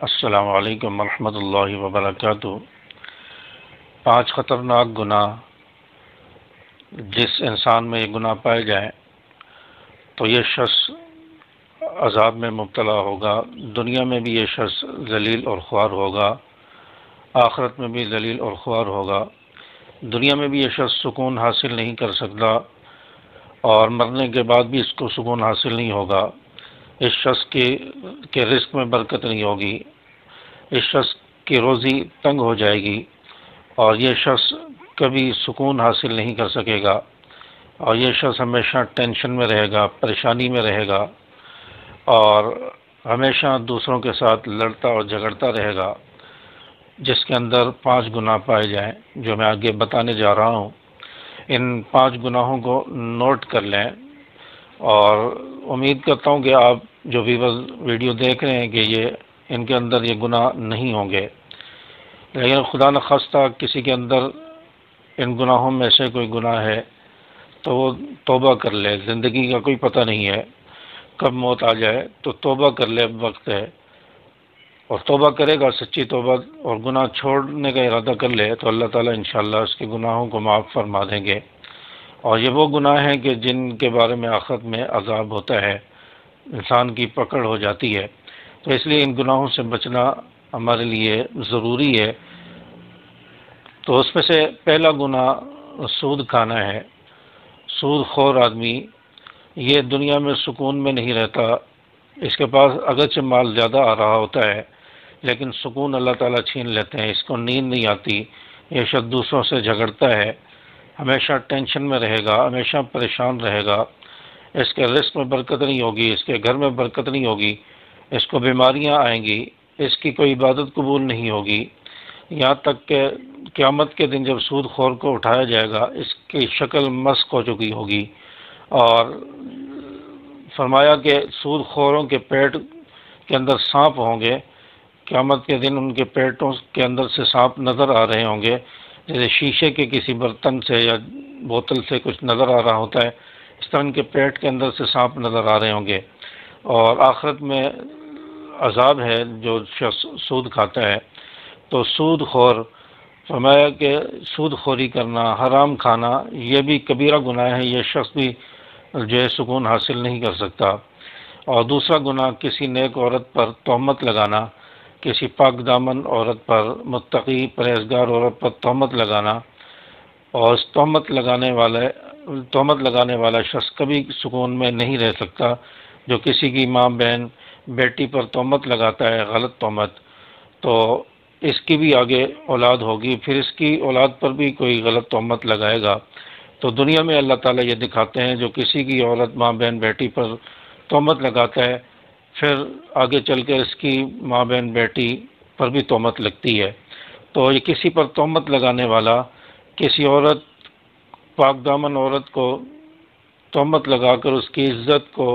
السلام علیکم ورحمۃ اللہ وبرکاتہ۔ 5 خطرناک گناہ، جس انسان میں یہ گناہ پائے جائیں تو یہ شخص عذاب میں مبتلا ہوگا، دنیا میں بھی یہ شخص ذلیل اور خوار ہوگا، آخرت میں بھی ذلیل اور خوار ہوگا۔ دنیا میں بھی یہ شخص سکون حاصل نہیں کر سکتا اور مرنے کے بعد بھی اس کو سکون حاصل نہیں ہوگا۔ اس شخص کے رزق میں برکت نہیں ہوگی، اس شخص کی روزی تنگ ہو جائے گی اور یہ شخص کبھی سکون حاصل نہیں کر سکے گا، اور یہ شخص ہمیشہ ٹینشن میں رہے گا، پریشانی میں رہے گا اور ہمیشہ دوسروں کے ساتھ لڑتا اور جھگڑتا رہے گا، جس کے اندر 5 گناہ پائے جائیں جو میں آگے بتانے جا رہا ہوں۔ ان 5 گناہوں کو نوٹ کر لیں، اور امید کرتا ہوں کہ آپ جو بھی ویڈیو دیکھ رہے ہیں کہ ان کے اندر یہ گناہ نہیں ہوں گے، لیکن خدا نخواستہ کسی کے اندر ان گناہوں میں سے کوئی گناہ ہے تو وہ توبہ کر لے۔ زندگی کا کوئی پتہ نہیں ہے کب موت آ جائے، تو توبہ کر لے، وقت ہے، اور توبہ کرے گا، سچی توبہ، اور گناہ چھوڑنے کا ارادہ کر لے تو اللہ تعالیٰ انشاءاللہ اس کے گناہوں کو معاف فرما دیں گے۔ اور یہ وہ گناہ ہیں کہ جن کے بارے میں آخرت میں عذاب ہوتا ہے، انسان کی پکڑ ہو جاتی ہے، تو اس لیے ان گناہوں سے بچنا ہمارے لیے ضروری ہے۔ تو اس میں سے پہلا گناہ سود کھانا ہے۔ سود خور آدمی یہ دنیا میں سکون میں نہیں رہتا، اس کے پاس اگرچہ مال زیادہ آ رہا ہوتا ہے لیکن سکون اللہ تعالیٰ چھین لیتے ہیں، اس کو نیند نہیں آتی، یہ شخص دوسروں سے جھگڑتا ہے، ہمیشہ ٹینشن میں رہے گا، ہمیشہ پریشان رہے گا، اس کے رزق میں برکت نہیں ہوگی، اس کے گھر میں برکت نہیں ہوگی، اس کو بیماریاں آئیں گی، اس کی کوئی عبادت قبول نہیں ہوگی، یہاں تک کہ قیامت کے دن جب سود خور کو اٹھایا جائے گا اس کی شکل مسخ ہو چکی ہوگی۔ اور فرمایا کہ سود خوروں کے پیٹ کے اندر سانپ ہوں گے، قیامت کے دن ان کے پیٹوں کے اندر سے سانپ نظر آ رہے ہوں گے، جیسے شیشے کے کسی برتن سے یا بوتل سے کچھ نظر آ رہا ہوتا ہے، اس طرح ان کے پیٹ کے اندر سے سانپ نظر آ رہے ہوں گے۔ اور آخرت میں عذاب ہے جو شخص سود کھاتا ہے۔ تو سود خور، فرمایا کہ سود خوری کرنا، حرام کھانا، یہ بھی کبیرہ گناہ ہے، یہ شخص بھی جو ہے سکون حاصل نہیں کر سکتا۔ اور دوسرا گناہ کسی نیک عورت پر تہمت لگانا، کسی پاک دامن عورت پر، متقی پرہیزگار عورت پر تہمت لگانا، اور اس تہمت لگانے والا شخص کبھی سکون میں نہیں رہ سکتا۔ جو کسی کی ماں، بہن، بیٹی پر تہمت لگاتا ہے، غلط تہمت، تو اس کی بھی آگے اولاد ہوگی، پھر اس کی اولاد پر بھی کوئی غلط تہمت لگائے گا۔ تو دنیا میں اللہ تعالیٰ یہ دکھاتے ہیں جو کسی کی عورت، ماں، بہن، بیٹی پر تہمت لگاتا ہے، پھر آگے چل کے اس کی ماں، بہن، بیٹی پر بھی تہمت لگتی ہے۔ تو یہ کسی پر تہمت لگانے والا، کسی عورت، پاک دامن عورت کو تہمت لگا کر اس کی عزت کو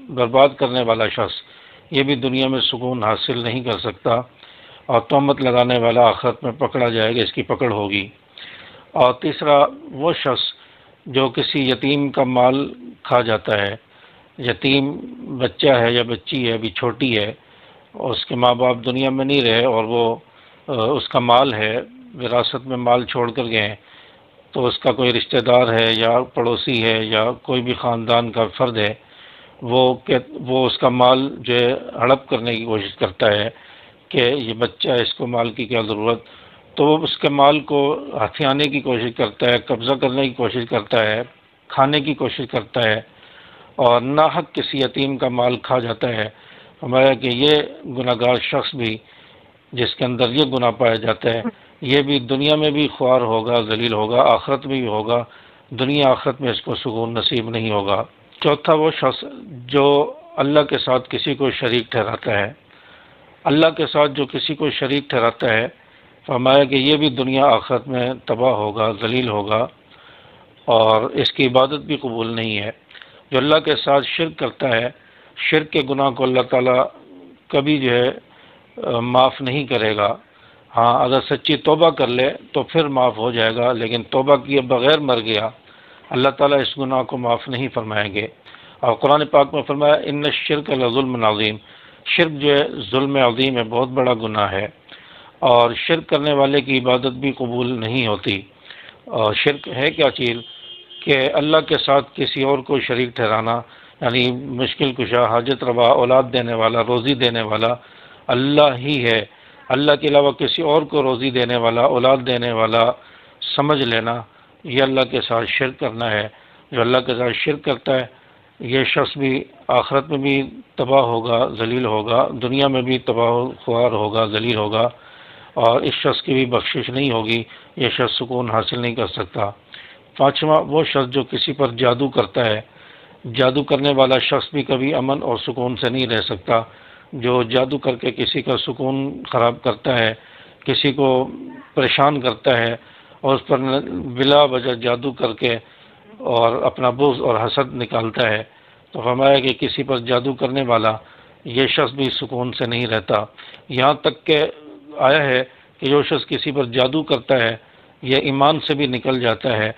برباد کرنے والا شخص، یہ بھی دنیا میں سکون حاصل نہیں کر سکتا، اور تہمت لگانے والا آخرت میں پکڑا جائے گا، اس کی پکڑ ہوگی۔ اور تیسرا وہ شخص جو کسی یتیم کا مال کھا جاتا ہے، یتیم بچہ ہے یا بچی ہے، ابھی چھوٹی ہے، اور اس کے ماں باپ دنیا میں نہیں رہے اور وہ اس کا مال ہے، وراثت میں مال چھوڑ کر گئے، تو اس کا کوئی رشتہ دار ہے یا پڑوسی ہے یا کوئی بھی خاندان کا فرد ہے، وہ اس کا مال جو ہے ہڑپ کرنے کی کوشش کرتا ہے کہ یہ بچہ، اس کو مال کی کیا ضرورت، تو وہ اس کے مال کو ہتھیانے کی کوشش کرتا ہے، قبضہ کرنے کی کوشش کرتا ہے، کھانے کی کوشش کرتا ہے، اور ناحق کسی یتیم کا مال کھا جاتا ہے۔ ہمارا کہ یہ گناہ گار شخص بھی، جس کے اندر یہ گناہ پایا جاتا ہے، یہ بھی دنیا میں بھی خوار ہوگا، ذلیل ہوگا، آخرت میں بھی ہوگا، دنیا آخرت میں اس کو سکون نصیب نہیں ہوگا۔ چوتھا وہ شخص جو اللہ کے ساتھ کسی کو شریک ٹھہراتا ہے، اللہ کے ساتھ جو کسی کو شریک ٹھہراتا ہے، فرمایا کہ یہ بھی دنیا آخرت میں تباہ ہوگا، ذلیل ہوگا، اور اس کی عبادت بھی قبول نہیں ہے۔ جو اللہ کے ساتھ شرک کرتا ہے، شرک کے گناہ کو اللہ تعالیٰ کبھی جو ہے معاف نہیں کرے گا۔ ہاں، اگر سچی توبہ کر لے تو پھر معاف ہو جائے گا، لیکن توبہ کیے بغیر مر گیا، اللہ تعالیٰ اس گناہ کو معاف نہیں فرمائیں گے۔ اور قرآن پاک میں فرمایا ان الشرک لظلم عظیم، شرک جو ہے ظلم عظیم ہے، بہت بڑا گناہ ہے، اور شرک کرنے والے کی عبادت بھی قبول نہیں ہوتی۔ اور شرک ہے کیا چیز؟ کہ اللہ کے ساتھ کسی اور کو شریک ٹھہرانا، یعنی مشکل کشا، حاجت روا، اولاد دینے والا، روزی دینے والا اللہ ہی ہے، اللہ کے علاوہ کسی اور کو روزی دینے والا، اولاد دینے والا سمجھ لینا، یہ اللہ کے ساتھ شرک کرنا ہے۔ جو اللہ کے ساتھ شرک کرتا ہے یہ شخص بھی آخرت میں بھی تباہ ہوگا، ذلیل ہوگا، دنیا میں بھی تباہ خوار ہوگا، ذلیل ہوگا، اور اس شخص کی بھی بخشش نہیں ہوگی، یہ شخص سکون حاصل نہیں کر سکتا۔ پانچواں، وہ شخص جو کسی پر جادو کرتا ہے، جادو کرنے والا شخص بھی کبھی امن اور سکون سے نہیں رہ سکتا۔ جو جادو کر کے کسی کا سکون خراب کرتا ہے، کسی کو پریشان کرتا ہے، اور اس پر بلا وجہ جادو کر کے اور اپنا بغض اور حسد نکالتا ہے، تو فرمایا کہ کسی پر جادو کرنے والا یہ شخص بھی سکون سے نہیں رہتا۔ یہاں تک کہ آیا ہے کہ جو شخص کسی پر جادو کرتا ہے یہ ایمان سے بھی نکل جاتا ہے،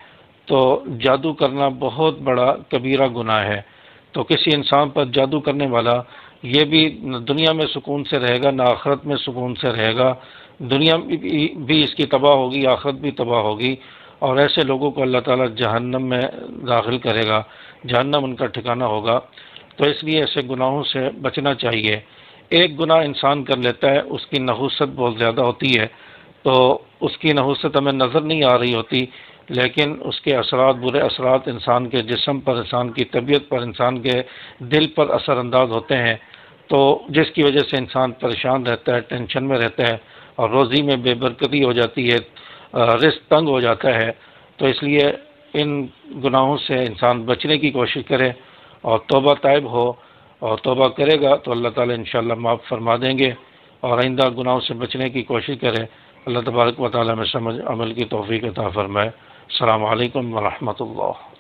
تو جادو کرنا بہت بڑا کبیرہ گناہ ہے۔ تو کسی انسان پر جادو کرنے والا یہ بھی دنیا میں سکون سے رہے گا، نہ آخرت میں سکون سے رہے گا، دنیا بھی اس کی تباہ ہوگی، آخرت بھی تباہ ہوگی، اور ایسے لوگوں کو اللہ تعالیٰ جہنم میں داخل کرے گا، جہنم ان کا ٹھکانہ ہوگا۔ تو اس لیے ایسے گناہوں سے بچنا چاہیے۔ ایک گناہ انسان کر لیتا ہے، اس کی نحوست بہت زیادہ ہوتی ہے، تو اس کی نحوست ہمیں نظر نہیں آ رہی ہوتی، لیکن اس کے اثرات، برے اثرات انسان کے جسم پر، انسان کی طبیعت پر، انسان کے دل پر اثر انداز ہوتے ہیں، تو جس کی وجہ سے انسان پریشان رہتا ہے، ٹینشن میں رہتا ہے، اور روزی میں بے برکتی ہو جاتی ہے، رزق تنگ ہو جاتا ہے۔ تو اس لیے ان گناہوں سے انسان بچنے کی کوشش کرے اور توبہ طائب ہو، اور توبہ کرے گا تو اللہ تعالیٰ انشاءاللہ معاف فرما دیں گے، اور آئندہ گناہوں سے بچنے کی کوشش کرے۔ اللہ تبارک و تعالیٰ میں سمجھ عمل کی توفیق عطا فرمائے۔ السلام علیکم ورحمۃ اللہ۔